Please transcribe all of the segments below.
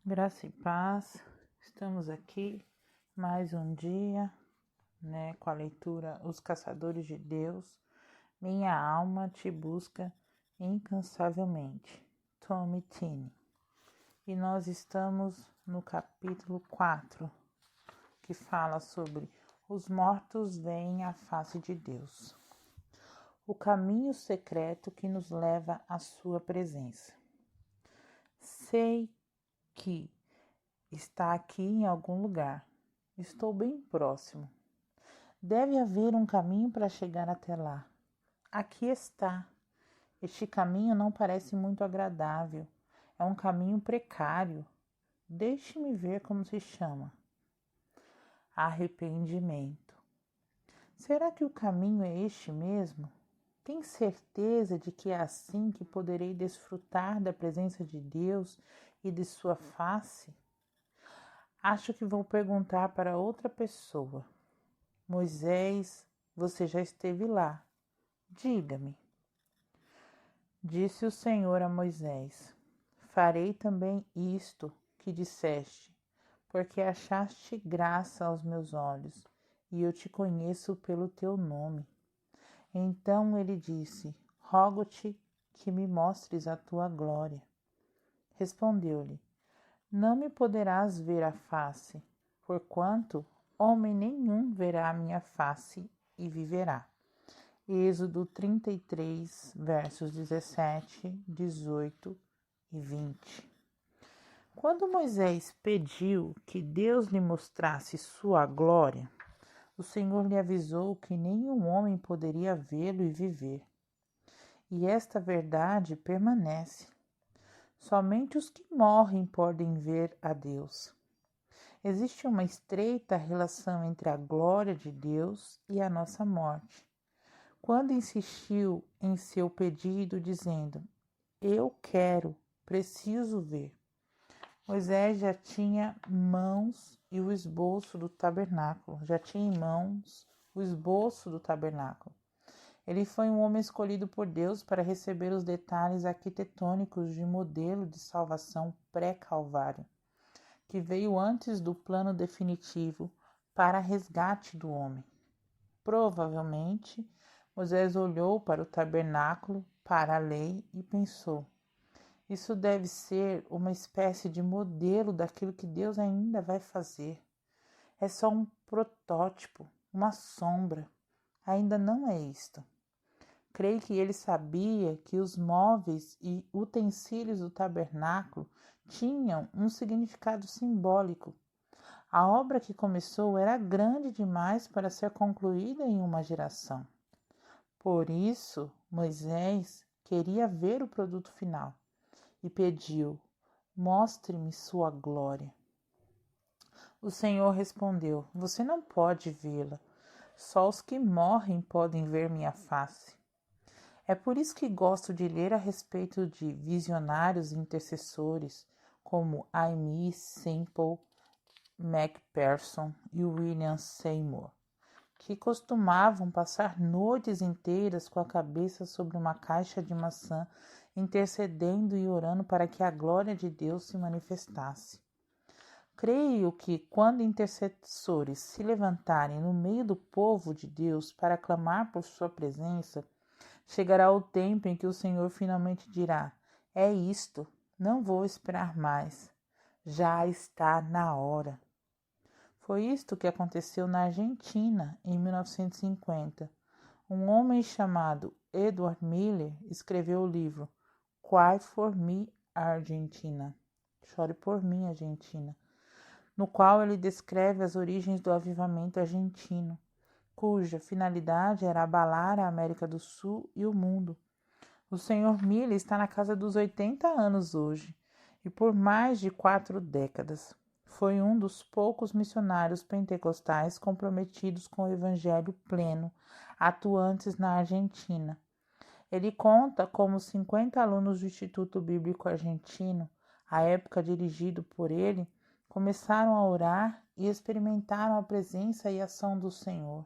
Graça e paz, estamos aqui mais um dia, com a leitura Os Caçadores de Deus, Minha Alma Te Busca Incansavelmente, Tommy Tine. E nós estamos no capítulo 4, que fala sobre os mortos veem a face de Deus. O caminho secreto que nos leva à sua presença. Sei que está aqui em algum lugar. Estou bem próximo. Deve haver um caminho para chegar até lá. Aqui está. Este caminho não parece muito agradável. É um caminho precário. Deixe-me ver como se chama. Arrependimento. Será que o caminho é este mesmo? Tem certeza de que é assim que poderei desfrutar da presença de Deus e de sua face? Acho que vou perguntar para outra pessoa. Moisés, você já esteve lá. Diga-me. Disse o Senhor a Moisés: farei também isto que disseste, porque achaste graça aos meus olhos, e eu te conheço pelo teu nome. Então ele disse: rogo-te que me mostres a tua glória. Respondeu-lhe: não me poderás ver a face, porquanto homem nenhum verá a minha face e viverá. Êxodo 33, versos 17, 18 e 20. Quando Moisés pediu que Deus lhe mostrasse sua glória, o Senhor lhe avisou que nenhum homem poderia vê-lo e viver. E esta verdade permanece. Somente os que morrem podem ver a Deus. Existe uma estreita relação entre a glória de Deus e a nossa morte. Quando insistiu em seu pedido, dizendo: eu quero, preciso ver, Moisés já tinha mãos e o esboço do tabernáculo. Ele foi um homem escolhido por Deus para receber os detalhes arquitetônicos de modelo de salvação pré-calvário, que veio antes do plano definitivo para resgate do homem. Provavelmente, Moisés olhou para o tabernáculo, para a lei e pensou: isso deve ser uma espécie de modelo daquilo que Deus ainda vai fazer. É só um protótipo, uma sombra. Ainda não é isto. Creio que ele sabia que os móveis e utensílios do tabernáculo tinham um significado simbólico. A obra que começou era grande demais para ser concluída em uma geração. Por isso, Moisés queria ver o produto final e pediu: mostre-me sua glória. O Senhor respondeu: você não pode vê-la. Só os que morrem podem ver minha face. É por isso que gosto de ler a respeito de visionários e intercessores como Aimee Semple McPherson e William Seymour, que costumavam passar noites inteiras com a cabeça sobre uma caixa de maçã, intercedendo e orando para que a glória de Deus se manifestasse. Creio que quando intercessores se levantarem no meio do povo de Deus para clamar por sua presença, chegará o tempo em que o Senhor finalmente dirá: é isto, não vou esperar mais, já está na hora. Foi isto que aconteceu na Argentina em 1950. Um homem chamado Edward Miller escreveu o livro Cry for Me, Argentina. Chore por mim, Argentina, no qual ele descreve as origens do avivamento argentino, cuja finalidade era abalar a América do Sul e o mundo. O Sr. Miller está na casa dos 80 anos hoje e por mais de 4 décadas. Foi um dos poucos missionários pentecostais comprometidos com o evangelho pleno, atuantes na Argentina. Ele conta como 50 alunos do Instituto Bíblico Argentino, à época dirigido por ele, começaram a orar e experimentaram a presença e ação do Senhor.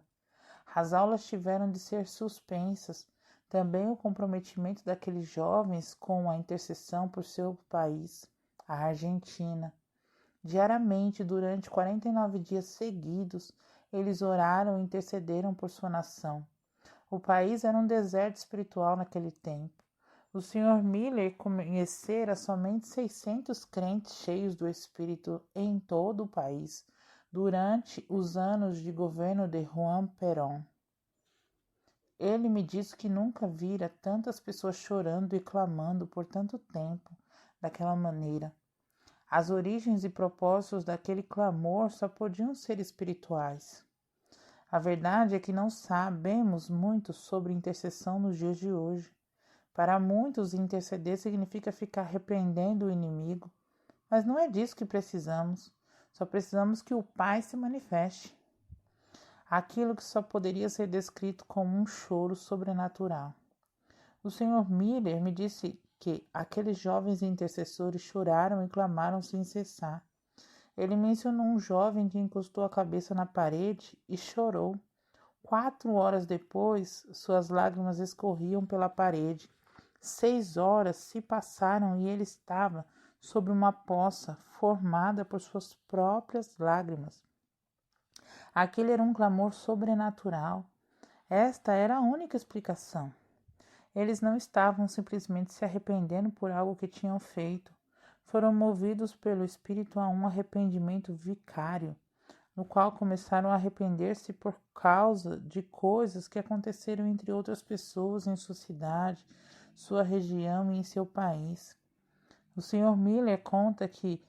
As aulas tiveram de ser suspensas. Também o comprometimento daqueles jovens com a intercessão por seu país, a Argentina. Diariamente, durante 49 dias seguidos, eles oraram e intercederam por sua nação. O país era um deserto espiritual naquele tempo. O Sr. Miller conhecera somente 600 crentes cheios do Espírito em todo o país durante os anos de governo de Juan Perón. Ele me disse que nunca vira tantas pessoas chorando e clamando por tanto tempo daquela maneira. As origens e propósitos daquele clamor só podiam ser espirituais. A verdade é que não sabemos muito sobre intercessão nos dias de hoje. Para muitos, interceder significa ficar repreendendo o inimigo, mas não é disso que precisamos. Só precisamos que o Pai se manifeste. Aquilo que só poderia ser descrito como um choro sobrenatural. O Sr. Miller me disse que aqueles jovens intercessores choraram e clamaram sem cessar. Ele mencionou um jovem que encostou a cabeça na parede e chorou. 4 horas depois, suas lágrimas escorriam pela parede. 6 horas se passaram e ele estava sobre uma poça formada por suas próprias lágrimas. Aquele era um clamor sobrenatural. Esta era a única explicação. Eles não estavam simplesmente se arrependendo por algo que tinham feito. Foram movidos pelo Espírito a um arrependimento vicário, no qual começaram a arrepender-se por causa de coisas que aconteceram entre outras pessoas em sua cidade, sua região e em seu país. O Sr. Miller conta que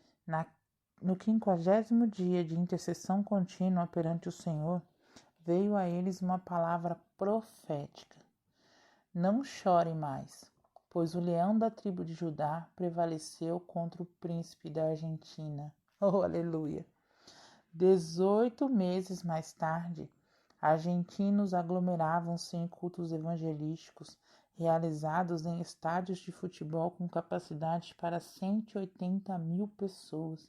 no 50º dia de intercessão contínua perante o Senhor, veio a eles uma palavra profética. Não chore mais, pois o leão da tribo de Judá prevaleceu contra o príncipe da Argentina. Oh, aleluia! 18 meses mais tarde, argentinos aglomeravam-se em cultos evangelísticos realizados em estádios de futebol com capacidade para 180 mil pessoas.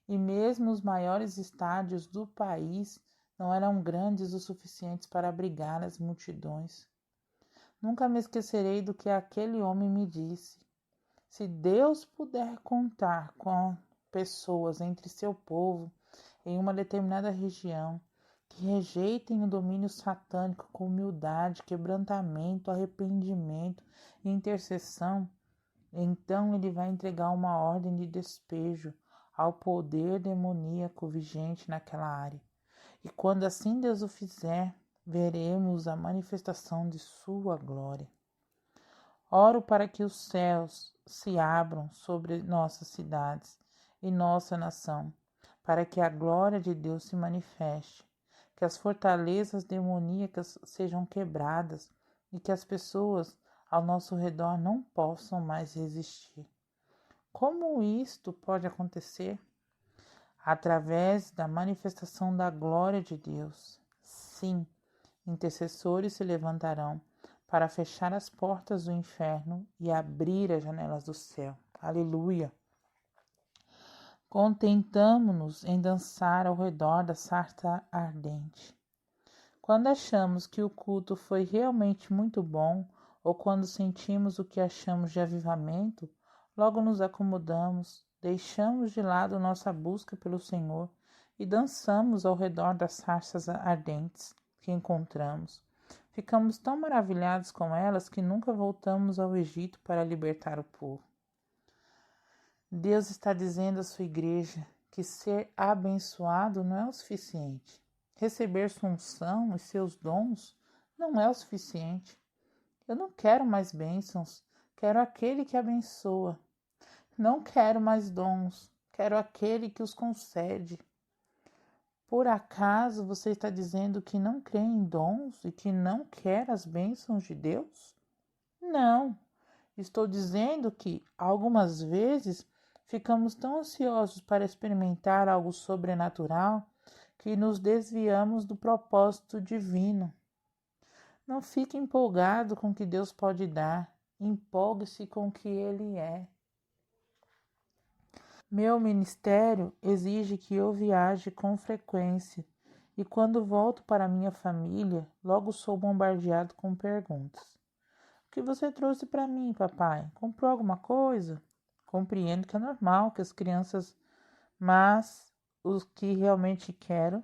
E mesmo os maiores estádios do país não eram grandes o suficientes para abrigar as multidões. Nunca me esquecerei do que aquele homem me disse. Se Deus puder contar com pessoas entre seu povo em uma determinada região que rejeitem o domínio satânico com humildade, quebrantamento, arrependimento e intercessão, então ele vai entregar uma ordem de despejo ao poder demoníaco vigente naquela área. E quando assim Deus o fizer, veremos a manifestação de sua glória. Oro para que os céus se abram sobre nossas cidades e nossa nação, para que a glória de Deus se manifeste, que as fortalezas demoníacas sejam quebradas e que as pessoas ao nosso redor não possam mais resistir. Como isto pode acontecer? Através da manifestação da glória de Deus. Sim, intercessores se levantarão para fechar as portas do inferno e abrir as janelas do céu. Aleluia! Contentamo-nos em dançar ao redor da sarça ardente. Quando achamos que o culto foi realmente muito bom, ou quando sentimos o que achamos de avivamento, logo nos acomodamos, deixamos de lado nossa busca pelo Senhor e dançamos ao redor das sarças ardentes que encontramos. Ficamos tão maravilhados com elas que nunca voltamos ao Egito para libertar o povo. Deus está dizendo à sua igreja que ser abençoado não é o suficiente. Receber sua unção e seus dons não é o suficiente. Eu não quero mais bênçãos, quero aquele que abençoa. Não quero mais dons, quero aquele que os concede. Por acaso você está dizendo que não crê em dons e que não quer as bênçãos de Deus? Não, estou dizendo que algumas vezes ficamos tão ansiosos para experimentar algo sobrenatural que nos desviamos do propósito divino. Não fique empolgado com o que Deus pode dar, empolgue-se com o que Ele é. Meu ministério exige que eu viaje com frequência e quando volto para minha família, logo sou bombardeado com perguntas. O que você trouxe para mim, papai? Comprou alguma coisa? Compreendo que é normal que as crianças mas o que realmente quero,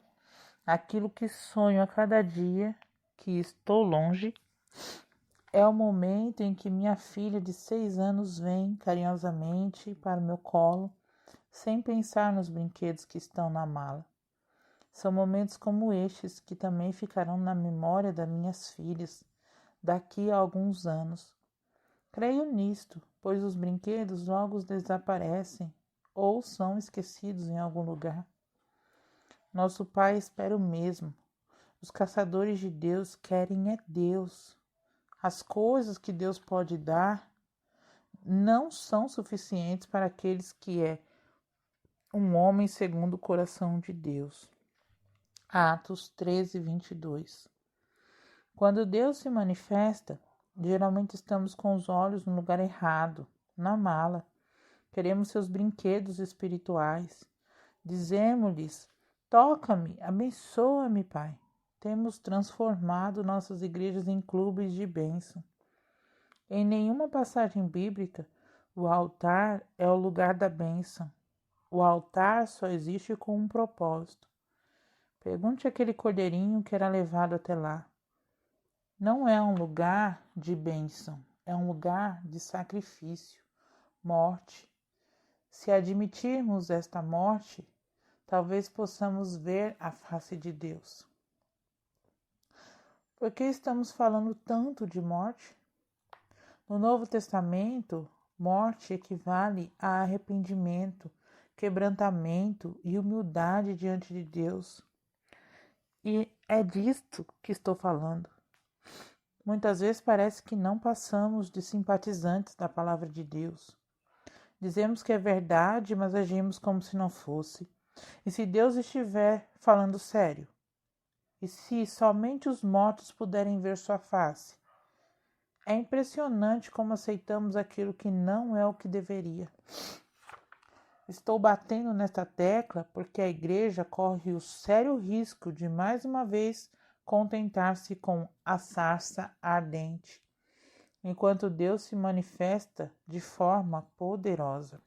aquilo que sonho a cada dia que estou longe, é o momento em que minha filha de 6 anos vem carinhosamente para o meu colo, sem pensar nos brinquedos que estão na mala. São momentos como estes que também ficarão na memória das minhas filhas daqui a alguns anos. Creio nisto, pois os brinquedos logo desaparecem ou são esquecidos em algum lugar. Nosso Pai espera o mesmo. Os caçadores de Deus querem é Deus. As coisas que Deus pode dar não são suficientes para aqueles que é um homem segundo o coração de Deus. Atos 13, 22. Quando Deus se manifesta, geralmente estamos com os olhos no lugar errado, na mala. Queremos seus brinquedos espirituais. Dizemos-lhes: toca-me, abençoa-me, Pai. Temos transformado nossas igrejas em clubes de bênção. Em nenhuma passagem bíblica, o altar é o lugar da bênção. O altar só existe com um propósito. Pergunte àquele cordeirinho que era levado até lá. Não é um lugar de bênção, é um lugar de sacrifício, morte. Se admitirmos esta morte, talvez possamos ver a face de Deus. Por que estamos falando tanto de morte? No Novo Testamento, morte equivale a arrependimento, quebrantamento e humildade diante de Deus. E é disto que estou falando. Muitas vezes parece que não passamos de simpatizantes da palavra de Deus. Dizemos que é verdade, mas agimos como se não fosse. E se Deus estiver falando sério? E se somente os mortos puderem ver sua face? É impressionante como aceitamos aquilo que não é o que deveria. Estou batendo nesta tecla porque a igreja corre o sério risco de mais uma vez contentar-se com a sarça ardente, enquanto Deus se manifesta de forma poderosa.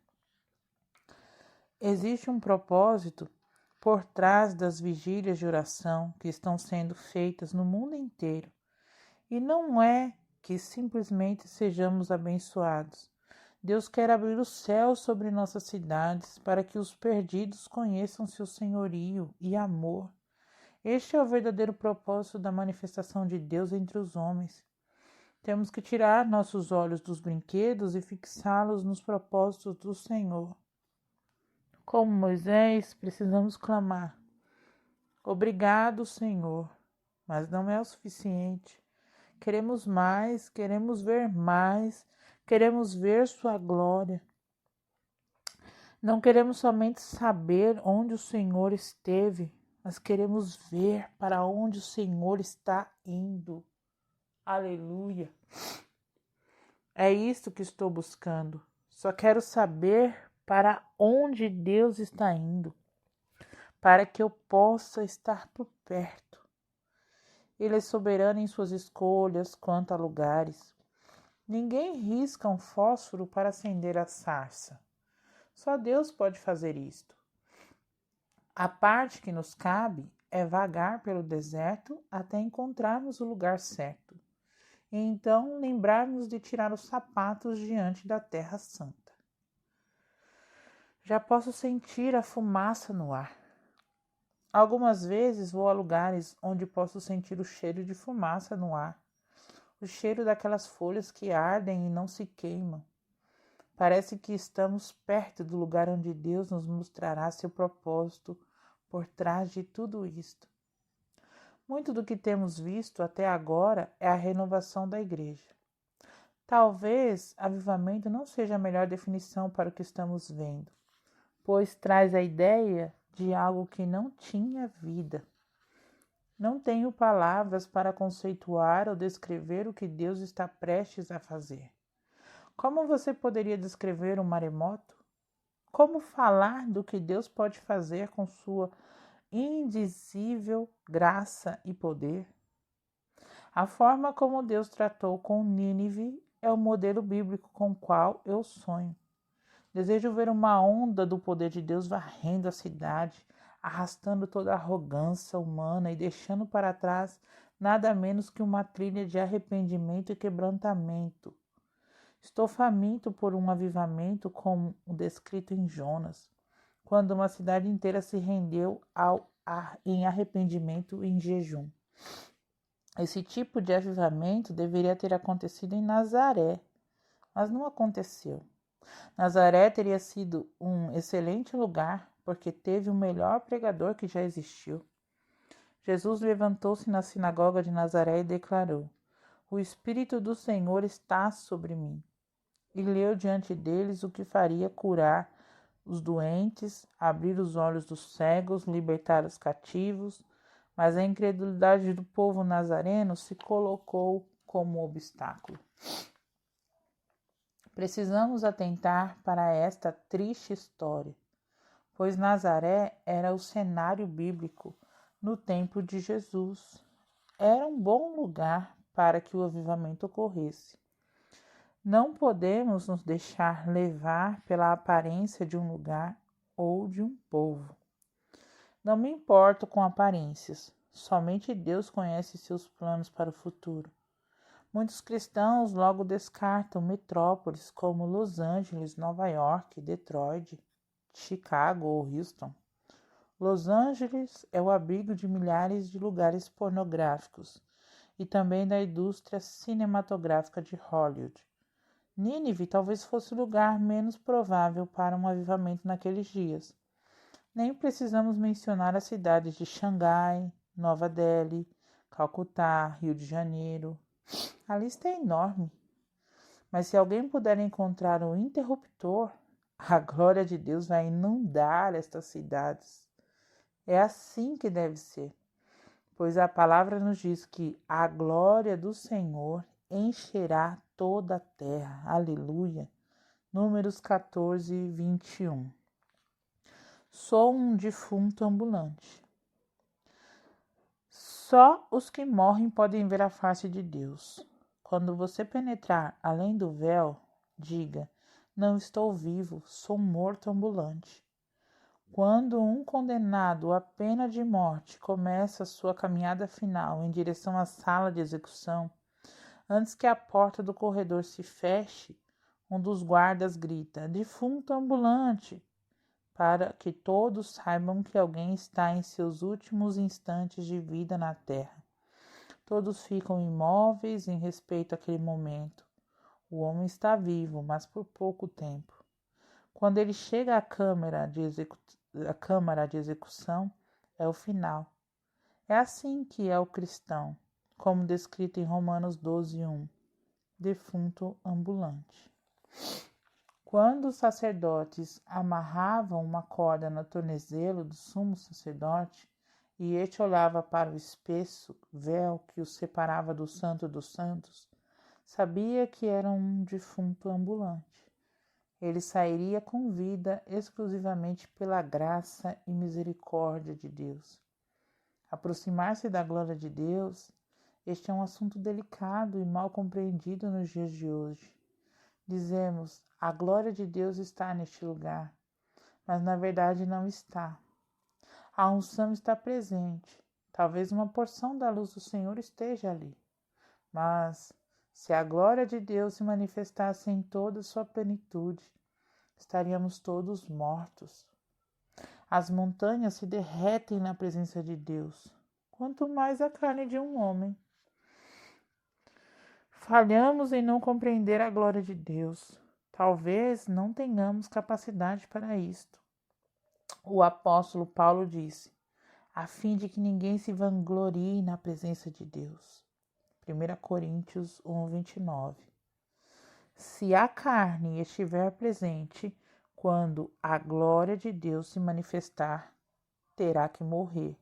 Existe um propósito por trás das vigílias de oração que estão sendo feitas no mundo inteiro, e não é que simplesmente sejamos abençoados. Deus quer abrir o céu sobre nossas cidades para que os perdidos conheçam seu senhorio e amor. Este é o verdadeiro propósito da manifestação de Deus entre os homens. Temos que tirar nossos olhos dos brinquedos e fixá-los nos propósitos do Senhor. Como Moisés, precisamos clamar: obrigado, Senhor, mas não é o suficiente. Queremos mais, queremos ver sua glória. Não queremos somente saber onde o Senhor esteve, mas queremos ver para onde o Senhor está indo. Aleluia! É isto que estou buscando. Só quero saber para onde Deus está indo, para que eu possa estar por perto. Ele é soberano em suas escolhas quanto a lugares. Ninguém risca um fósforo para acender a sarça. Só Deus pode fazer isto. A parte que nos cabe é vagar pelo deserto até encontrarmos o lugar certo. E então lembrarmos de tirar os sapatos diante da Terra Santa. Já posso sentir a fumaça no ar. Algumas vezes vou a lugares onde posso sentir o cheiro de fumaça no ar, o cheiro daquelas folhas que ardem e não se queimam. Parece que estamos perto do lugar onde Deus nos mostrará seu propósito por trás de tudo isto. Muito do que temos visto até agora é a renovação da igreja. Talvez avivamento não seja a melhor definição para o que estamos vendo, pois traz a ideia de algo que não tinha vida. Não tenho palavras para conceituar ou descrever o que Deus está prestes a fazer. Como você poderia descrever um maremoto? Como falar do que Deus pode fazer com sua indizível graça e poder? A forma como Deus tratou com Nínive é o modelo bíblico com o qual eu sonho. Desejo ver uma onda do poder de Deus varrendo a cidade, arrastando toda a arrogância humana e deixando para trás nada menos que uma trilha de arrependimento e quebrantamento. Estou faminto por um avivamento como o descrito em Jonas, quando uma cidade inteira se rendeu em arrependimento e em jejum. Esse tipo de avivamento deveria ter acontecido em Nazaré, mas não aconteceu. Nazaré teria sido um excelente lugar, porque teve o melhor pregador que já existiu. Jesus levantou-se na sinagoga de Nazaré e declarou: "O Espírito do Senhor está sobre mim." E leu diante deles o que faria curar os doentes, abrir os olhos dos cegos, libertar os cativos. Mas a incredulidade do povo nazareno se colocou como obstáculo. Precisamos atentar para esta triste história, pois Nazaré era o cenário bíblico no tempo de Jesus. Era um bom lugar para que o avivamento ocorresse. Não podemos nos deixar levar pela aparência de um lugar ou de um povo. Não me importo com aparências. Somente Deus conhece seus planos para o futuro. Muitos cristãos logo descartam metrópoles como Los Angeles, Nova York, Detroit, Chicago ou Houston. Los Angeles é o abrigo de milhares de lugares pornográficos e também da indústria cinematográfica de Hollywood. Nínive talvez fosse o lugar menos provável para um avivamento naqueles dias. Nem precisamos mencionar as cidades de Xangai, Nova Delhi, Calcutá, Rio de Janeiro. A lista é enorme. Mas se alguém puder encontrar um interruptor, a glória de Deus vai inundar estas cidades. É assim que deve ser, pois a palavra nos diz que a glória do Senhor encherá toda a terra. Aleluia. Números 14, 21. Sou um defunto ambulante. Só os que morrem podem ver a face de Deus. Quando você penetrar além do véu, diga: não estou vivo, sou morto ambulante. Quando um condenado à pena de morte começa sua caminhada final em direção à sala de execução, antes que a porta do corredor se feche, um dos guardas grita: defunto ambulante, para que todos saibam que alguém está em seus últimos instantes de vida na terra. Todos ficam imóveis em respeito àquele momento. O homem está vivo, mas por pouco tempo. Quando ele chega à câmara de execução, é o final. É assim que é o cristão, como descrito em Romanos 12:1, defunto ambulante. Quando os sacerdotes amarravam uma corda no tornozelo do sumo sacerdote e este olhava para o espesso véu que o separava do Santo dos Santos, sabia que era um defunto ambulante. Ele sairia com vida exclusivamente pela graça e misericórdia de Deus. Aproximar-se da glória de Deus, este é um assunto delicado e mal compreendido nos dias de hoje. Dizemos: a glória de Deus está neste lugar, mas na verdade não está. A unção está presente, talvez uma porção da luz do Senhor esteja ali, mas se a glória de Deus se manifestasse em toda sua plenitude, estaríamos todos mortos. As montanhas se derretem na presença de Deus, quanto mais a carne de um homem. Falhamos em não compreender a glória de Deus. Talvez não tenhamos capacidade para isto. O apóstolo Paulo disse: a fim de que ninguém se vanglorie na presença de Deus. 1 Coríntios 1:29. Se a carne estiver presente, quando a glória de Deus se manifestar, terá que morrer,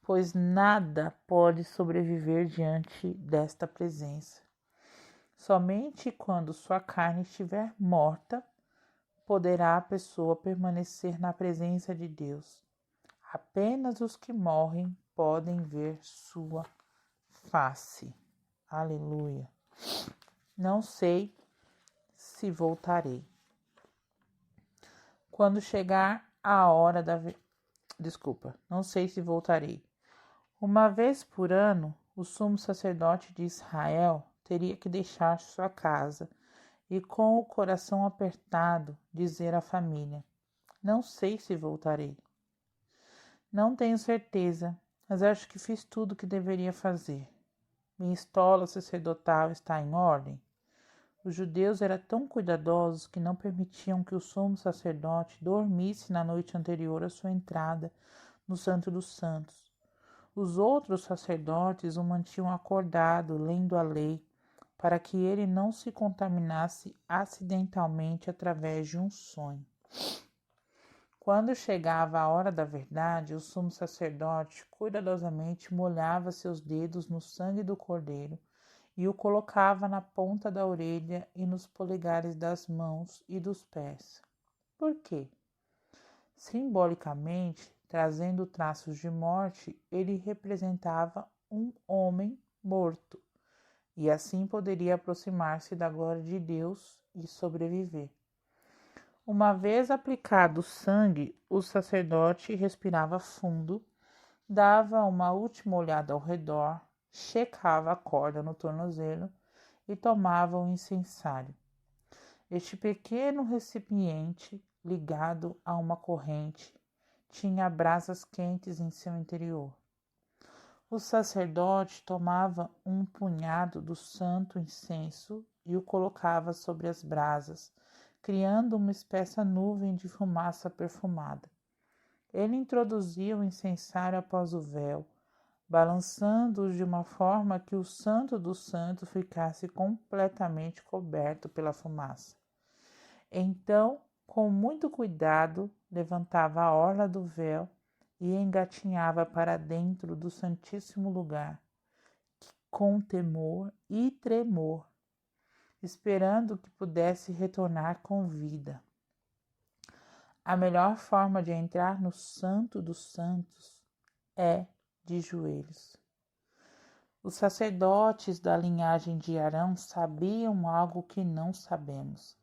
pois nada pode sobreviver diante desta presença. Somente quando sua carne estiver morta, poderá a pessoa permanecer na presença de Deus. Apenas os que morrem podem ver sua face. Aleluia. Não sei se voltarei. Quando chegar a hora da... não sei se voltarei. Uma vez por ano, o sumo sacerdote de Israel teria que deixar sua casa e, com o coração apertado, dizer à família: não sei se voltarei. Não tenho certeza, mas acho que fiz tudo o que deveria fazer. Minha estola sacerdotal está em ordem? Os judeus eram tão cuidadosos que não permitiam que o sumo sacerdote dormisse na noite anterior à sua entrada no Santo dos Santos. Os outros sacerdotes o mantinham acordado, lendo a lei, para que ele não se contaminasse acidentalmente através de um sonho. Quando chegava a hora da verdade, o sumo sacerdote cuidadosamente molhava seus dedos no sangue do cordeiro e o colocava na ponta da orelha e nos polegares das mãos e dos pés. Por quê? Simbolicamente, trazendo traços de morte, ele representava um homem morto, e assim poderia aproximar-se da glória de Deus e sobreviver. Uma vez aplicado o sangue, o sacerdote respirava fundo, dava uma última olhada ao redor, checava a corda no tornozelo e tomava o incensário. Este pequeno recipiente, ligado a uma corrente, tinha brasas quentes em seu interior. O sacerdote tomava um punhado do santo incenso e o colocava sobre as brasas, criando uma espessa nuvem de fumaça perfumada. Ele introduzia o incensário após o véu, balançando-o de uma forma que o Santo do Santo ficasse completamente coberto pela fumaça. Então, com muito cuidado, levantava a orla do véu e engatinhava para dentro do Santíssimo Lugar, com temor e tremor, esperando que pudesse retornar com vida. A melhor forma de entrar no Santo dos Santos é de joelhos. Os sacerdotes da linhagem de Arão sabiam algo que não sabemos.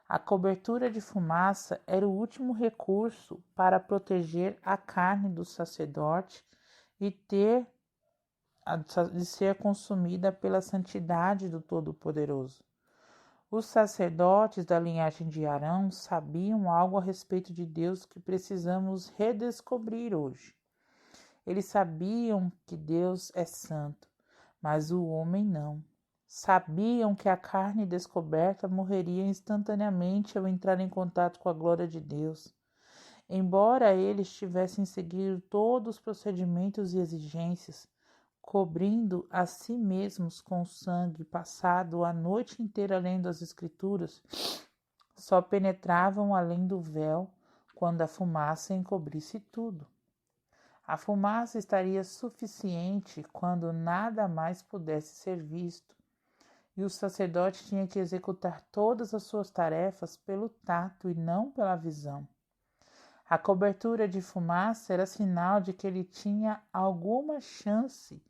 A cobertura de fumaça era o último recurso para proteger a carne do sacerdote e de ser consumida pela santidade do Todo-Poderoso. Os sacerdotes da linhagem de Arão sabiam algo a respeito de Deus que precisamos redescobrir hoje. Eles sabiam que Deus é santo, mas o homem não. Sabiam que a carne descoberta morreria instantaneamente ao entrar em contato com a glória de Deus. Embora eles tivessem seguido todos os procedimentos e exigências, cobrindo a si mesmos com sangue, passado a noite inteira lendo as Escrituras, só penetravam além do véu quando a fumaça encobrisse tudo. A fumaça estaria suficiente quando nada mais pudesse ser visto, e o sacerdote tinha que executar todas as suas tarefas pelo tato e não pela visão. A cobertura de fumaça era sinal de que ele tinha alguma chance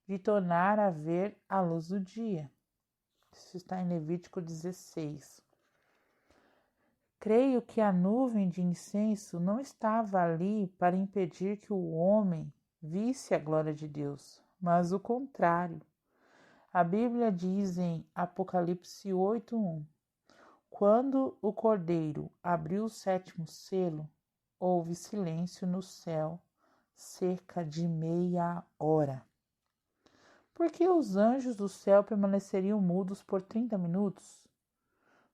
de tornar a ver a luz do dia. Isso está em Levítico 16. Creio que a nuvem de incenso não estava ali para impedir que o homem visse a glória de Deus, mas o contrário. A Bíblia diz em Apocalipse 8:1: quando o Cordeiro abriu o 7º selo, houve silêncio no céu cerca de meia hora. Por que os anjos do céu permaneceriam mudos por 30 minutos?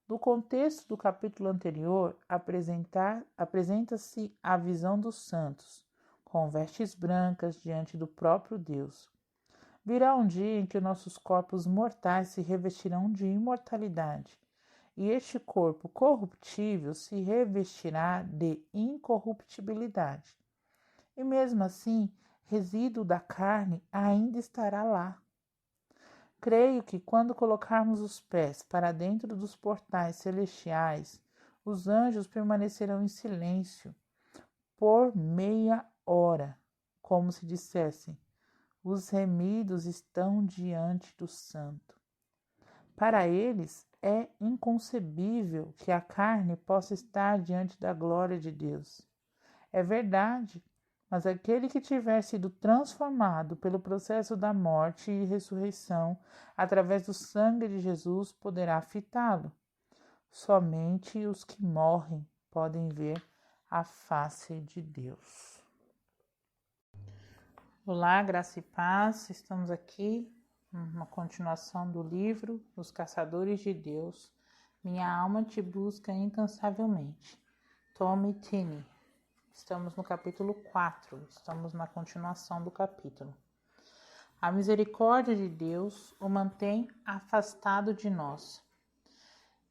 No contexto do capítulo anterior, apresenta-se a visão dos santos, com vestes brancas diante do próprio Deus. Virá um dia em que nossos corpos mortais se revestirão de imortalidade, e este corpo corruptível se revestirá de incorruptibilidade. E mesmo assim, resíduo da carne ainda estará lá. Creio que quando colocarmos os pés para dentro dos portais celestiais, os anjos permanecerão em silêncio por meia hora, como se dissessem: os remidos estão diante do Santo. Para eles, É inconcebível que a carne possa estar diante da glória de Deus. É verdade, mas aquele que tiver sido transformado pelo processo da morte e ressurreição através do sangue de Jesus poderá fitá-lo. Somente os que morrem podem ver a face de Deus. Olá, graça e paz, estamos aqui uma continuação do livro Os Caçadores de Deus. Minha alma te busca incansavelmente. Tommy Tenney. Estamos no capítulo 4, estamos na continuação do capítulo. A misericórdia de Deus o mantém afastado de nós.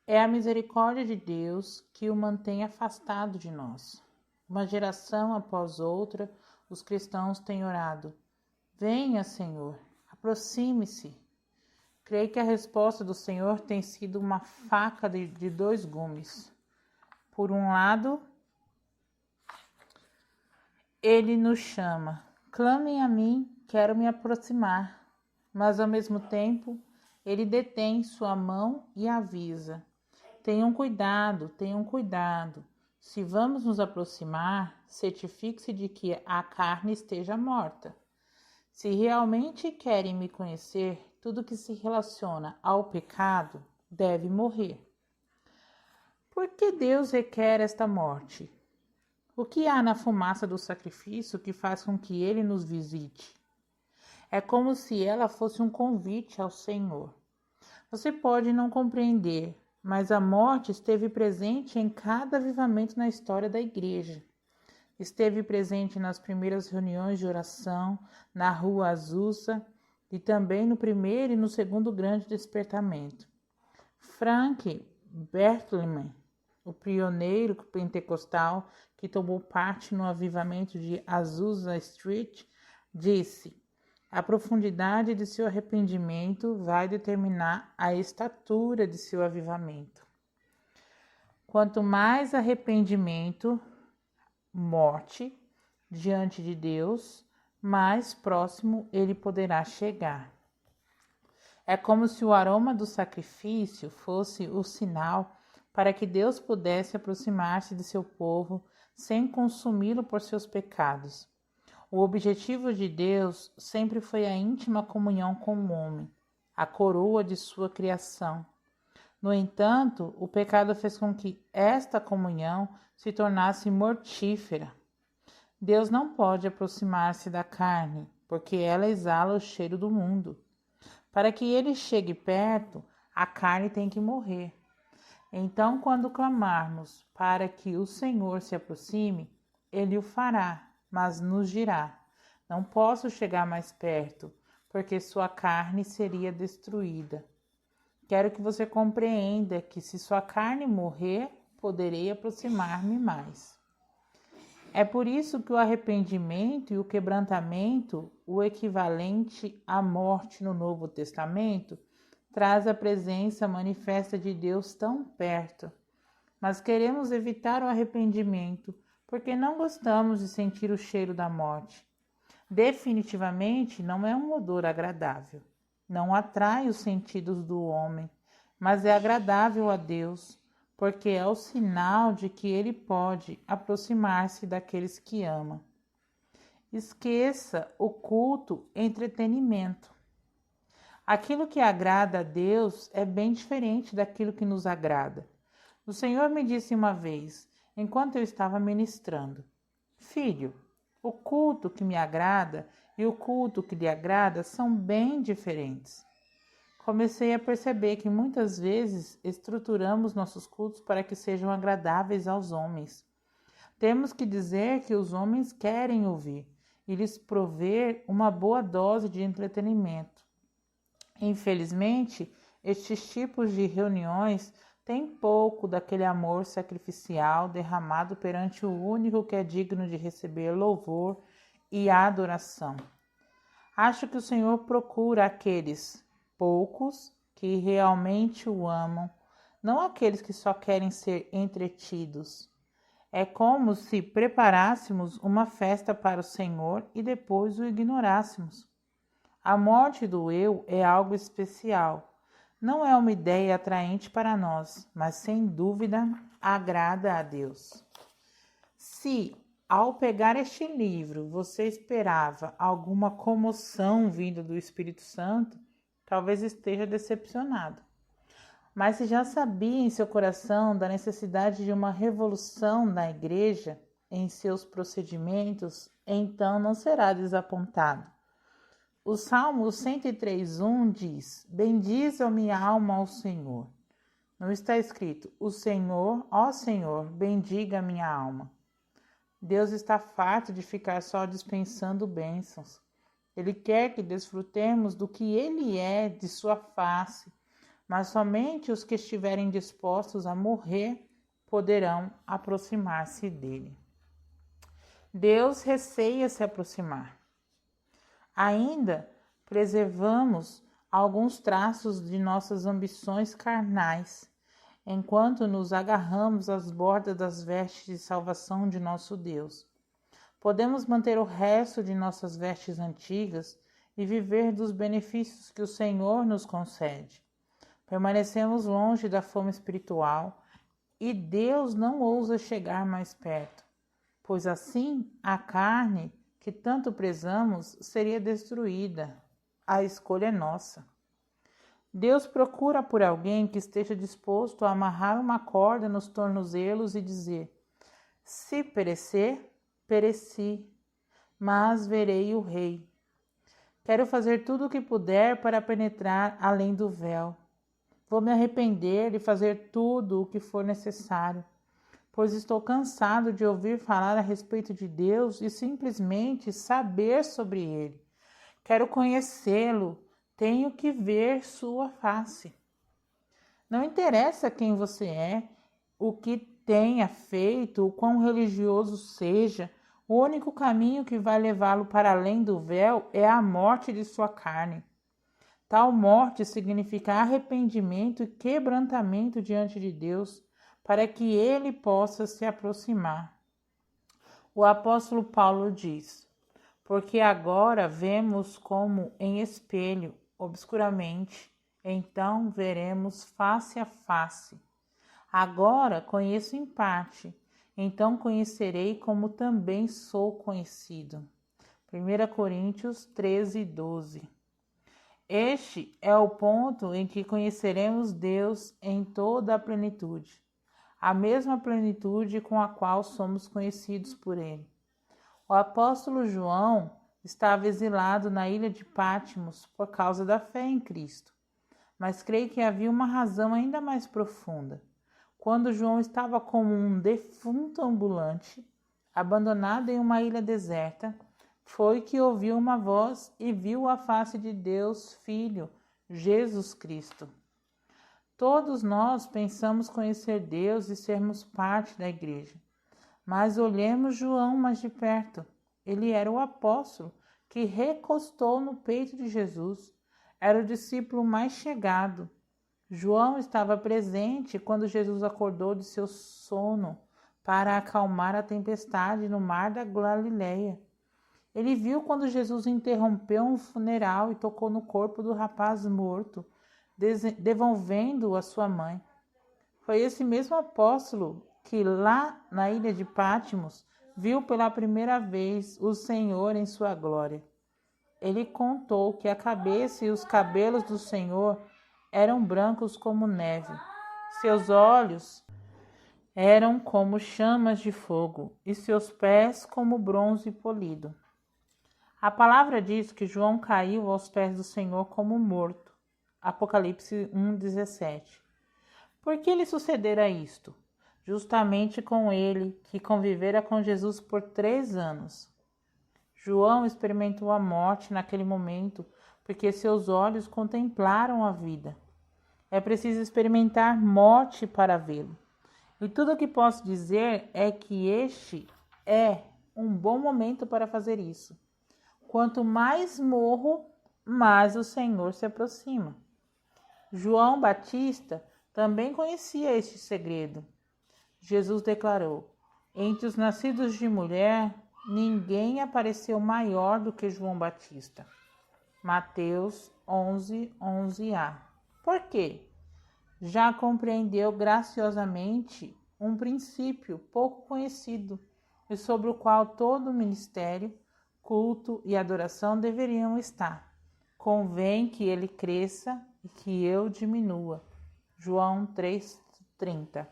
É a misericórdia de Deus que o mantém afastado de nós. Uma geração após outra, os cristãos têm orado: venha, Senhor, aproxime-se. Creio que a resposta do Senhor tem sido uma faca de dois gumes. Por um lado, Ele nos chama: clamem a mim, quero me aproximar. Mas ao mesmo tempo, Ele detém sua mão e avisa: tenham cuidado, tenham cuidado. Se vamos nos aproximar, certifique-se de que a carne esteja morta. Se realmente querem me conhecer, tudo que se relaciona ao pecado deve morrer. Por que Deus requer esta morte? O que há na fumaça do sacrifício que faz com que Ele nos visite? É como se ela fosse um convite ao Senhor. Você pode não compreender, mas a morte esteve presente em cada avivamento na história da igreja. Esteve presente nas primeiras reuniões de oração, na Rua Azusa e também no primeiro e no segundo grande despertamento. Frank Bertlemann, o pioneiro pentecostal que tomou parte no avivamento de Azusa Street, disse: a profundidade de seu arrependimento vai determinar a estatura de seu avivamento. Quanto mais arrependimento, morte diante de Deus, mais próximo ele poderá chegar. É como se o aroma do sacrifício fosse o sinal para que Deus pudesse aproximar-se de seu povo sem consumi-lo por seus pecados. O objetivo de Deus sempre foi a íntima comunhão com o homem, a coroa de sua criação. No entanto, o pecado fez com que esta comunhão se tornasse mortífera. Deus não pode aproximar-se da carne, porque ela exala o cheiro do mundo. Para que ele chegue perto, a carne tem que morrer. Então, quando clamarmos para que o Senhor se aproxime, ele o fará, mas nos dirá: não posso chegar mais perto, porque sua carne seria destruída. Quero que você compreenda que se sua carne morrer, poderei aproximar-me mais. É por isso que o arrependimento e o quebrantamento, o equivalente à morte no Novo Testamento, traz a presença manifesta de Deus tão perto. Mas queremos evitar o arrependimento, porque não gostamos de sentir o cheiro da morte. Definitivamente não é um odor agradável. Não atrai os sentidos do homem, mas é agradável a Deus, porque é o sinal de que ele pode aproximar-se daqueles que ama. Esqueça o culto entretenimento. Aquilo que agrada a Deus é bem diferente daquilo que nos agrada. O Senhor me disse uma vez, enquanto eu estava ministrando: filho, o culto que me agrada e o culto que lhe agrada são bem diferentes. Comecei a perceber que muitas vezes estruturamos nossos cultos para que sejam agradáveis aos homens. Temos que dizer que os homens querem ouvir e lhes prover uma boa dose de entretenimento. Infelizmente, estes tipos de reuniões têm pouco daquele amor sacrificial derramado perante o único que é digno de receber louvor e adoração. Acho que o Senhor procura aqueles poucos que realmente o amam, não aqueles que só querem ser entretidos. É como se preparássemos uma festa para o Senhor e depois o ignorássemos. A morte do eu é algo especial. Não é uma ideia atraente para nós, mas sem dúvida agrada a Deus. Se, ao pegar este livro, você esperava alguma comoção vinda do Espírito Santo, talvez esteja decepcionado. Mas se já sabia em seu coração da necessidade de uma revolução na igreja, em seus procedimentos, então não será desapontado. O Salmo 103:1 diz: bendize a minha alma ao Senhor. Não está escrito: o Senhor, ó Senhor, bendiga a minha alma. Deus está farto de ficar só dispensando bênçãos. Ele quer que desfrutemos do que Ele é, de sua face, mas somente os que estiverem dispostos a morrer poderão aproximar-se dele. Deus receia se aproximar. Ainda preservamos alguns traços de nossas ambições carnais, enquanto nos agarramos às bordas das vestes de salvação de nosso Deus. Podemos manter o resto de nossas vestes antigas e viver dos benefícios que o Senhor nos concede. Permanecemos longe da fome espiritual e Deus não ousa chegar mais perto, pois assim a carne que tanto prezamos seria destruída. A escolha é nossa. Deus procura por alguém que esteja disposto a amarrar uma corda nos tornozelos e dizer: se perecer, pereci, mas verei o Rei. Quero fazer tudo o que puder para penetrar além do véu. Vou me arrepender e fazer tudo o que for necessário, pois estou cansado de ouvir falar a respeito de Deus e simplesmente saber sobre Ele. Quero conhecê-lo, tenho que ver sua face. Não interessa quem você é, o que tenha feito, o quão religioso seja, o único caminho que vai levá-lo para além do véu é a morte de sua carne. Tal morte significa arrependimento e quebrantamento diante de Deus, para que ele possa se aproximar. O apóstolo Paulo diz: porque agora vemos como em espelho, obscuramente, então veremos face a face. Agora conheço em parte, então conhecerei como também sou conhecido. 1 Coríntios 13:12. Este é o ponto em que conheceremos Deus em toda a plenitude, a mesma plenitude com a qual somos conhecidos por Ele. O apóstolo João estava exilado na ilha de Patmos por causa da fé em Cristo, mas creio que havia uma razão ainda mais profunda. Quando João estava como um defunto ambulante, abandonado em uma ilha deserta, foi que ouviu uma voz e viu a face de Deus Filho, Jesus Cristo. Todos nós pensamos conhecer Deus e sermos parte da igreja. Mas olhemos João mais de perto. Ele era o apóstolo que recostou no peito de Jesus. Era o discípulo mais chegado. João estava presente quando Jesus acordou de seu sono para acalmar a tempestade no mar da Galileia. Ele viu quando Jesus interrompeu um funeral e tocou no corpo do rapaz morto, devolvendo-o à sua mãe. Foi esse mesmo apóstolo que lá na ilha de Patmos viu pela primeira vez o Senhor em sua glória. Ele contou que a cabeça e os cabelos do Senhor eram brancos como neve. Seus olhos eram como chamas de fogo e seus pés como bronze polido. A palavra diz que João caiu aos pés do Senhor como morto. Apocalipse 1:17. Por que lhe sucedera isto? Justamente com ele, que convivera com Jesus por 3 anos. João experimentou a morte naquele momento, porque seus olhos contemplaram a vida. É preciso experimentar morte para vê-lo. E tudo o que posso dizer é que este é um bom momento para fazer isso. Quanto mais morro, mais o Senhor se aproxima. João Batista também conhecia este segredo. Jesus declarou: entre os nascidos de mulher, ninguém apareceu maior do que João Batista. Mateus 11:11a. Por quê? Já compreendeu graciosamente um princípio pouco conhecido e sobre o qual todo o ministério, culto e adoração deveriam estar. Convém que ele cresça e que eu diminua. João 3,30.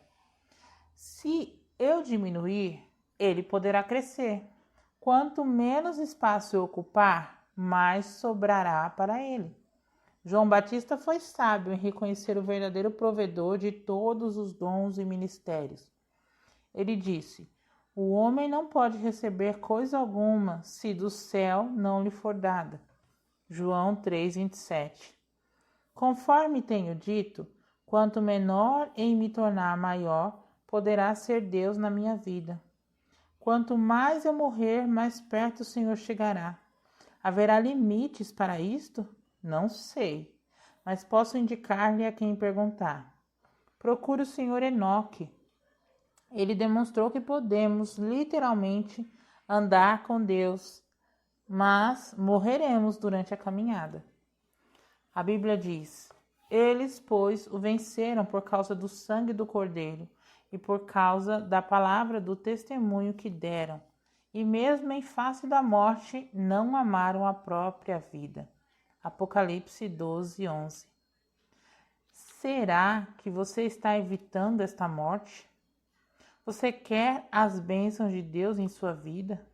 Se eu diminuir, ele poderá crescer. Quanto menos espaço eu ocupar, mais sobrará para ele. João Batista foi sábio em reconhecer o verdadeiro provedor de todos os dons e ministérios. Ele disse: o homem não pode receber coisa alguma se do céu não lhe for dada. João 3,27. Conforme tenho dito, quanto menor em me tornar maior, poderá ser Deus na minha vida. Quanto mais eu morrer, mais perto o Senhor chegará. Haverá limites para isto? Não sei, mas posso indicar-lhe a quem perguntar. Procure o Senhor Enoque. Ele demonstrou que podemos, literalmente, andar com Deus, mas morreremos durante a caminhada. A Bíblia diz: eles, pois, o venceram por causa do sangue do Cordeiro e por causa da palavra do testemunho que deram, e mesmo em face da morte não amaram a própria vida. Apocalipse 12:11. Será que você está evitando esta morte? Você quer as bênçãos de Deus em sua vida?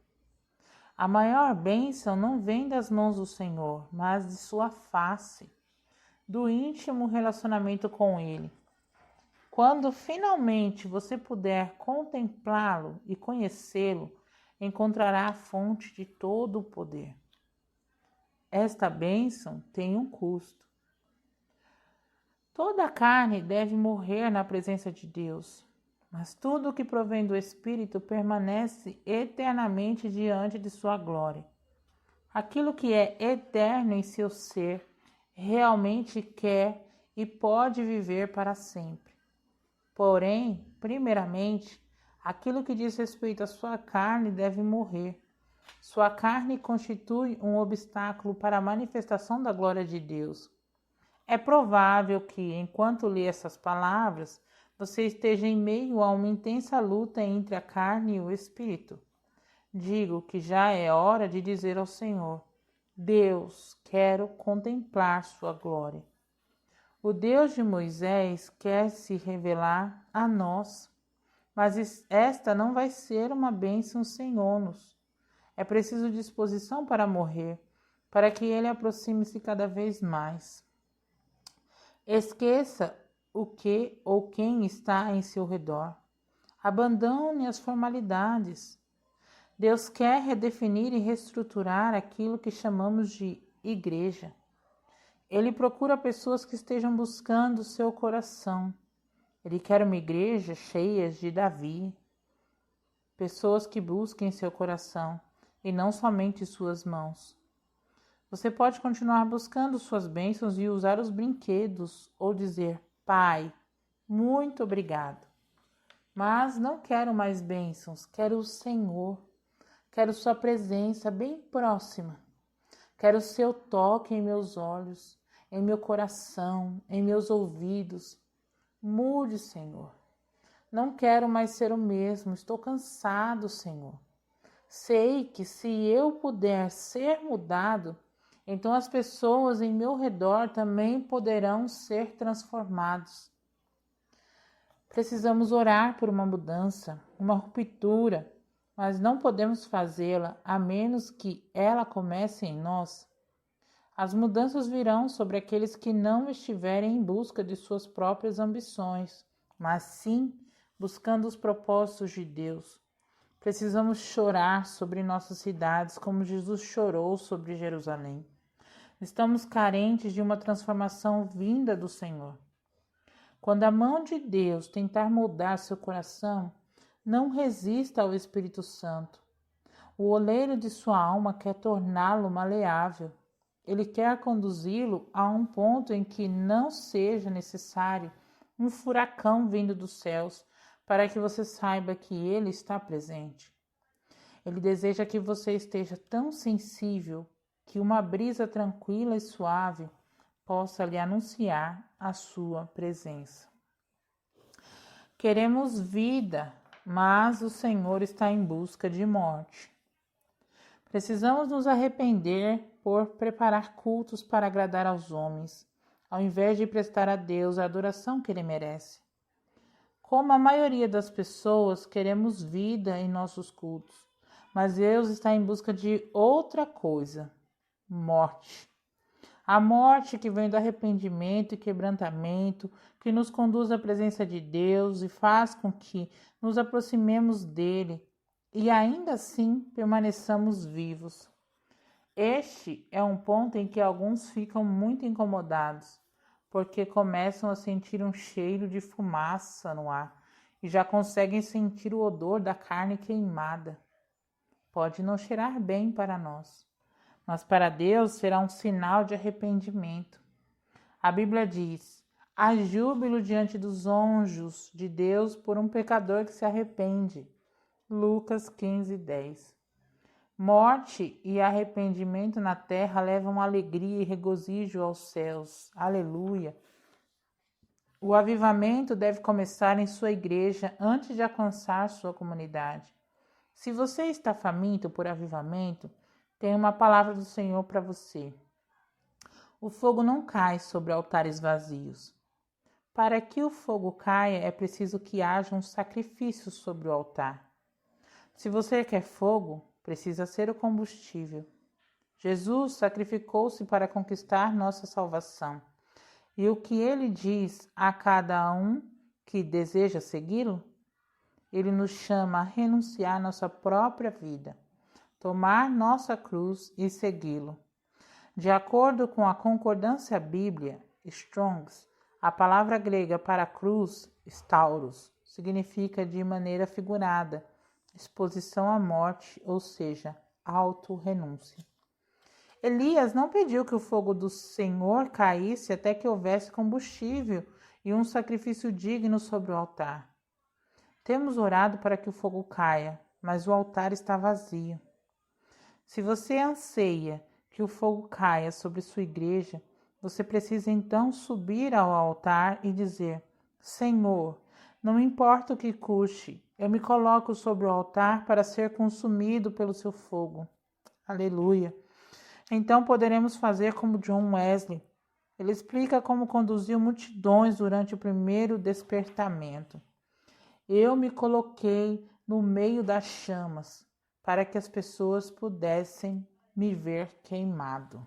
A maior bênção não vem das mãos do Senhor, mas de sua face, do íntimo relacionamento com Ele. Quando finalmente você puder contemplá-lo e conhecê-lo, encontrará a fonte de todo o poder. Esta bênção tem um custo. Toda a carne deve morrer na presença de Deus, mas tudo o que provém do Espírito permanece eternamente diante de sua glória. Aquilo que é eterno em seu ser realmente quer e pode viver para sempre. Porém, primeiramente, aquilo que diz respeito à sua carne deve morrer. Sua carne constitui um obstáculo para a manifestação da glória de Deus. É provável que, enquanto lê essas palavras, você esteja em meio a uma intensa luta entre a carne e o espírito. Digo que já é hora de dizer ao Senhor: Deus, quero contemplar sua glória. O Deus de Moisés quer se revelar a nós, mas esta não vai ser uma bênção sem ônus. É preciso disposição para morrer, para que ele aproxime-se cada vez mais. Esqueça o que ou quem está em seu redor. Abandone as formalidades. Deus quer redefinir e reestruturar aquilo que chamamos de igreja. Ele procura pessoas que estejam buscando seu coração. Ele quer uma igreja cheia de Davi. Pessoas que busquem seu coração e não somente suas mãos. Você pode continuar buscando suas bênçãos e usar os brinquedos ou dizer: Pai, muito obrigado. Mas não quero mais bênçãos, quero o Senhor. Quero sua presença bem próxima. Quero seu toque em meus olhos, em meu coração, em meus ouvidos. Mude, Senhor. Não quero mais ser o mesmo, estou cansado, Senhor. Sei que se eu puder ser mudado, então as pessoas em meu redor também poderão ser transformados. Precisamos orar por uma mudança, uma ruptura, mas não podemos fazê-la a menos que ela comece em nós. As mudanças virão sobre aqueles que não estiverem em busca de suas próprias ambições, mas sim buscando os propósitos de Deus. Precisamos chorar sobre nossas cidades como Jesus chorou sobre Jerusalém. Estamos carentes de uma transformação vinda do Senhor. Quando a mão de Deus tentar moldar seu coração, não resista ao Espírito Santo. O oleiro de sua alma quer torná-lo maleável. Ele quer conduzi-lo a um ponto em que não seja necessário um furacão vindo dos céus para que você saiba que ele está presente. Ele deseja que você esteja tão sensível que uma brisa tranquila e suave possa lhe anunciar a sua presença. Queremos vida, mas o Senhor está em busca de morte. Precisamos nos arrepender por preparar cultos para agradar aos homens, ao invés de prestar a Deus a adoração que Ele merece. Como a maioria das pessoas, queremos vida em nossos cultos, mas Deus está em busca de outra coisa: morte. A morte que vem do arrependimento e quebrantamento, que nos conduz à presença de Deus e faz com que nos aproximemos dele e ainda assim permaneçamos vivos. Este é um ponto em que alguns ficam muito incomodados, porque começam a sentir um cheiro de fumaça no ar e já conseguem sentir o odor da carne queimada. Pode não cheirar bem para nós, mas para Deus será um sinal de arrependimento. A Bíblia diz: há júbilo diante dos anjos de Deus por um pecador que se arrepende. Lucas 15:10. Morte e arrependimento na terra levam alegria e regozijo aos céus. Aleluia! O avivamento deve começar em sua igreja antes de alcançar sua comunidade. Se você está faminto por avivamento, tem uma palavra do Senhor para você. O fogo não cai sobre altares vazios. Para que o fogo caia, é preciso que haja um sacrifício sobre o altar. Se você quer fogo, precisa ser o combustível. Jesus sacrificou-se para conquistar nossa salvação. E o que ele diz a cada um que deseja segui-lo? Ele nos chama a renunciar nossa própria vida, tomar nossa cruz e segui-lo. De acordo com a concordância bíblia, Strongs, a palavra grega para cruz, stauros, significa de maneira figurada, exposição à morte, ou seja, auto-renúncia. Elias não pediu que o fogo do Senhor caísse até que houvesse combustível e um sacrifício digno sobre o altar. Temos orado para que o fogo caia, mas o altar está vazio. Se você anseia que o fogo caia sobre sua igreja, você precisa então subir ao altar e dizer: Senhor, não importa o que custe, eu me coloco sobre o altar para ser consumido pelo seu fogo. Aleluia! Então poderemos fazer como John Wesley. Ele explica como conduziu multidões durante o primeiro despertamento. Eu me coloquei no meio das chamas para que as pessoas pudessem me ver queimado.